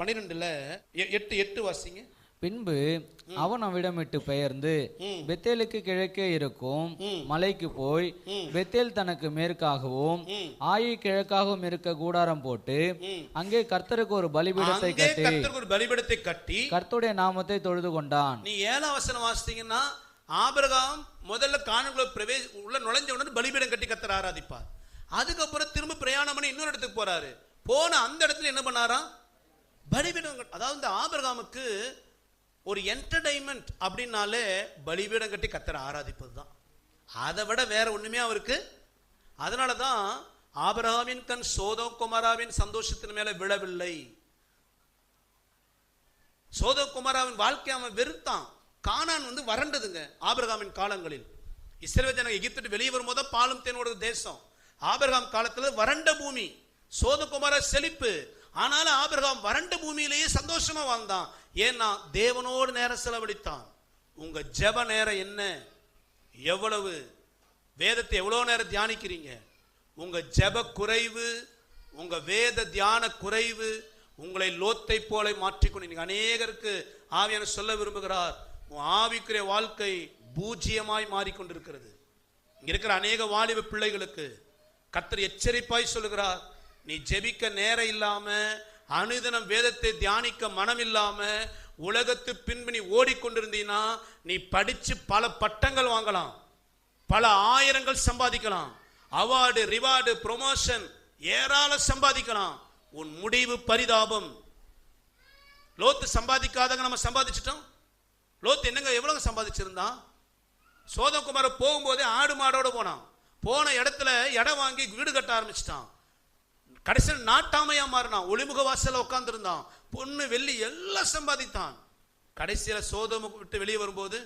12 8 வாசிங்க. பின்பு அவன் அவ்விடமிட்டு பெயர்ந்து பெத்தேலுக்கு கிழக்கே இருக்கும் மலைக்கு போய் பெத்தேல் தனக்கு மேற்காகவும் ஆயி கிழக்காகவும் இருக்க கூடாரம் போட்டு அங்கே கர்த்தருக்கு ஒரு பலிபீடத்தை கட்டி கர்த்தருடைய நாமத்தை தொழுது கொண்டான். நீ 7ஆம் வசனம் வாசித்தீங்கன்னா ஆபிரகாம் முதல்ல கானானுக்குள்ள உள்ள நுழைஞ்ச உடனே பலிபீடம் கட்டி கர்த்தரை ஆராதிப்பார். அதுக்கப்புறம் திரும்ப பிரயாணம் பண்ணி இன்னொரு இடத்துக்கு போறாரு. போன அந்த இடத்துல என்ன பண்ணாராம்? பலிபீடம். அதாவது இந்த ஆபிரகாமுக்கு ஒரு என்டர்டைன்மெண்ட் அப்படின்னாலே பலிபீடம் கட்டி கர்த்தரை ஆராதிப்பது தான். அதை விட வேற ஒண்ணுமே அவருக்கு. அதனாலதான் ஆபிரகாமின் கண் சோதோம் குமாராவின் சந்தோஷத்தின் மேல விழவில்லை. சோதோம் குமாராவின் வாழ்க்கை அவன் வெறுத்தான். கானான் வறண்டதுங்க. ஆபிரகாமின் காலங்களில் இஸ்ரவேல் ஜனங்கள் எகிப்து வெளியே வரும்போது பாலும் தேனோட தேசம். ஆபிரகாம் காலத்துல வறண்ட பூமி, சோதோம் குமாரா செழிப்பு. ஆனாலும் ஆபிரகாம் வறண்ட பூமியிலேயே சந்தோஷமா வாழ்ந்தான். ஏன்னா தேவனோடு நேரம் செலவழித்தான். உங்க ஜெப நேரம் என்ன? எவ்வளவு வேதத்தை எவ்வளவு நேரம் தியானிக்கிறீங்க? உங்க ஜெப குறைவு, உங்க வேத தியான குறைவு உங்களை லோத்தை போல மாற்றிக்கொண்டு நீங்க அநேகருக்கு ஆவியான சொல்ல விரும்புகிறார். உன் ஆவிக்குரிய வாழ்க்கை பூஜ்ஜியமாய் மாறிக்கொண்டிருக்கிறது. இங்க இருக்கிற அநேக வாலிப பிள்ளைகளுக்கு கர்த்தர் எச்சரிப்பாய் சொல்லுகிறார். நீ ஜெபிக்க நேரம் இல்லாம, அனுதினம் வேதத்தை தியானிக்க மனம் இல்லாம உலகத்து பின்பு நீ ஓடிக்கொண்டிருந்தீனா நீ படிச்சு பல பட்டங்கள் வாங்கலாம், பல ஆயிரங்கள் சம்பாதிக்கலாம், அவார்டு ரிவார்டு ப்ரொமோஷன் ஏராளம் சம்பாதிக்கலாம். உன் முடிவு பரிதாபம். லோத்து சம்பாதிக்காதங்க நம்ம சம்பாதிச்சிட்டோம். லோத்து என்னங்க எவ்வளவு சம்பாதிச்சிருந்தான்? சோதோம் குமாரா போகும்போதே ஆடு மாடோட போனான். போன இடத்துல இடம் வாங்கி வீடு கட்ட ஆரம்பிச்சிட்டான். கடைசியில் நாட்டாமையா மாறினான். ஒளிமுக வாசல்ல உட்கார்ந்து இருந்தான். பொண்ணு வெள்ளி எல்லாம் சம்பாதித்தான். கடைசியில சோதோமுக்கு விட்டு வெளியே வரும்போது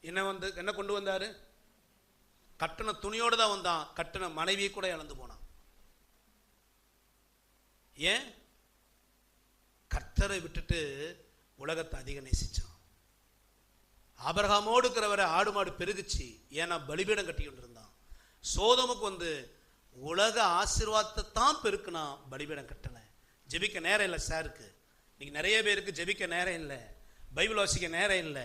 என்ன கொண்டு வந்தாரு? கட்டண துணியோடு தான் வந்தான். கட்டண மனைவியை கூட இழந்து போனான். ஏன்? கர்த்தரை விட்டுட்டு உலகத்தை அதிக நேசிச்சான். ஆபிரகாமோடு இருக்கிறவரை ஆடு மாடு பெருகுச்சு. ஏன்னா பலிபீடம் கட்டி கொண்டு இருந்தான். சோதோமுக்கு உலக ஆசீர்வாதத்தை தான் பெருக்குனா, பலிபீடம் கட்டல. ஜெபிக்க நேரம் இல்லை சாருக்கு. இன்னைக்கு நிறைய பேருக்கு ஜெபிக்க நேரம் இல்லை, பைபிள் வாசிக்க நேரம் இல்லை.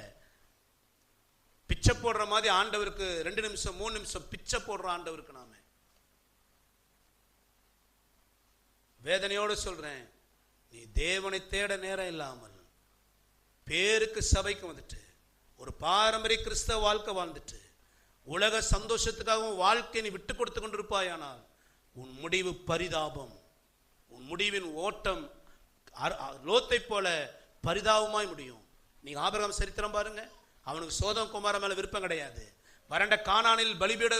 பிச்சை போடுற மாதிரி ஆண்டவருக்கு 2 நிமிஷம் 3 நிமிஷம் பிச்சை போடுற ஆண்டவருக்கு நாம வேதனையோடு சொல்றேன். நீ தேவனை தேட நேரம் இல்லாமல் பேருக்கு சபைக்கு வந்துட்டு ஒரு பாரம்பரிய கிறிஸ்தவ வாழ்க்கை வாழ்ந்துட்டு உலக சந்தோஷத்துக்காகவும் வாழ்க்கை நீ விட்டு கொடுத்து கொண்டிருப்பாயானால் உன் முடிவு பரிதாபம். உன் முடிவின் ஓட்டம் லோத்தை போல பரிதாபமாய் முடியும். நீங்க ஆபிரகாம் சரித்திரம் பாருங்க. அவனுக்கு சோதோம் குமாரா மேல விருப்பம் கிடையாது. வறண்ட கானானில் பலிபீட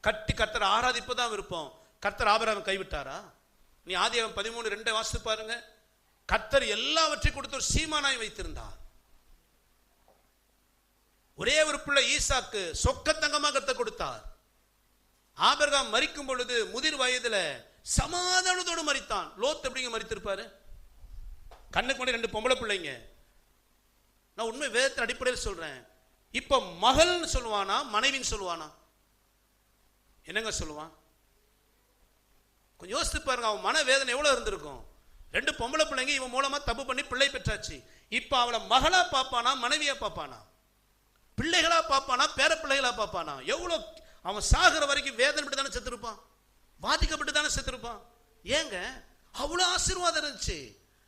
கட்டி கர்த்தரை ஆராதிப்புதான் விருப்பம். கர்த்தர் ஆபிரகாம் கைவிட்டாரா? நீ ஆதியாகமம் 13:2 வாசித்து பாருங்க. கர்த்தர் எல்லாவற்றையும் கொடுத்து ஒரு சீமானாய் வைத்திருந்தார். ஒரே ஒரு பிள்ளை ஈசாக்கு சொக்கத்தங்கமாக கர்த்தர் கொடுத்தார். ஆபிரகாம் மரிக்கும் பொழுது முதிர் வயதுல சமாதானத்தோடு மரித்தான். லோத் எப்படிங்க மரித்திருப்பாரு? கண்ணுக்கு முன்னாடி 2 பொம்பளை பிள்ளைங்க. நான் உண்மை வேதத்தின் அடிப்படையில் சொல்றேன். இப்ப மகள்னு சொல்லுவானா மனைவின்னு சொல்லுவானா? என்னங்க சொல்லுவான்? கொஞ்சம் யோசித்து பாருங்க. அவன் மன வேதனை எவ்வளவு இருந்திருக்கும். 2 பொம்பளை பிள்ளைங்க இவன் மூலமா தப்பு பண்ணி பிள்ளை பெற்றாச்சு. இப்ப அவளை மகளா பாப்பானா மனைவியா பாப்பானா? பிள்ளைகளா பாப்பானா பேர பிள்ளைகளா பாப்பானா? எவ்வளவு அவன் சாகிற வரைக்கும் வேதனை பட்டு தானே செத்துருப்பான், பாதிக்கப்பட்டு தானே செத்துருப்பான். ஏங்க அவ்வளவு ஆசீர்வாதம் இருந்துச்சு.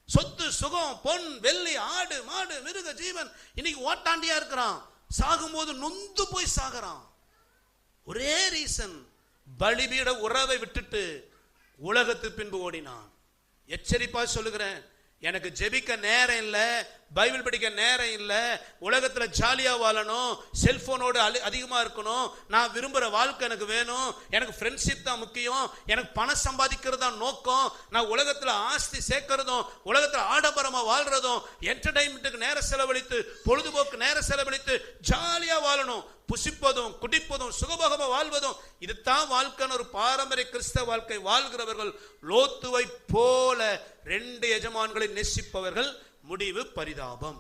சொத்து சுகம் பொன் வெள்ளி ஆடு மாடு மிருக ஜீவன். இன்னைக்கு ஓட்டாண்டியா இருக்கிறான். சாகும்போது நொந்து போய் சாகிறான். ஒரே ரீசன், பலிபீட உறவை விட்டுட்டு உலகத்து பின்பு ஓடினான். எச்சரிப்பா சொல்லுகிறேன், எனக்கு ஜெபிக்க நேரம் இல்லை, பைபிள் படிக்க நேரம் இல்லை, உலகத்துல ஜாலியா வாழணும், செல்போனோடு அதிகமா இருக்கணும், நான் விரும்புற வாழ்க்கை எனக்கு வேணும், எனக்கு ஃப்ரெண்ட்ஷிப் தான் முக்கியம், எனக்கு பணம் சம்பாதிக்கிறது தான் நோக்கம், நான் உலகத்துல ஆஸ்தி சேர்க்கிறதும் உலகத்துல ஆடம்பரமா வாழ்றதும் என்டர்டைன்மெண்ட்டுக்கு நேரம் செலவழித்து பொழுதுபோக்கு நேரம் செலவழித்து ஜாலியா வாழணும், புசிப்பதும் குடிப்பதும் சுகபோகமா வாழ்வதும் இதுதான் வாழ்க்கைன்னு ஒரு பாரம்பரிய கிறிஸ்தவ வாழ்க்கை வாழ்கிறவர்கள் லோத்துவை போல 2 எஜமான்களை நேசிப்பவர்கள் முடிவு பரிதாபம்.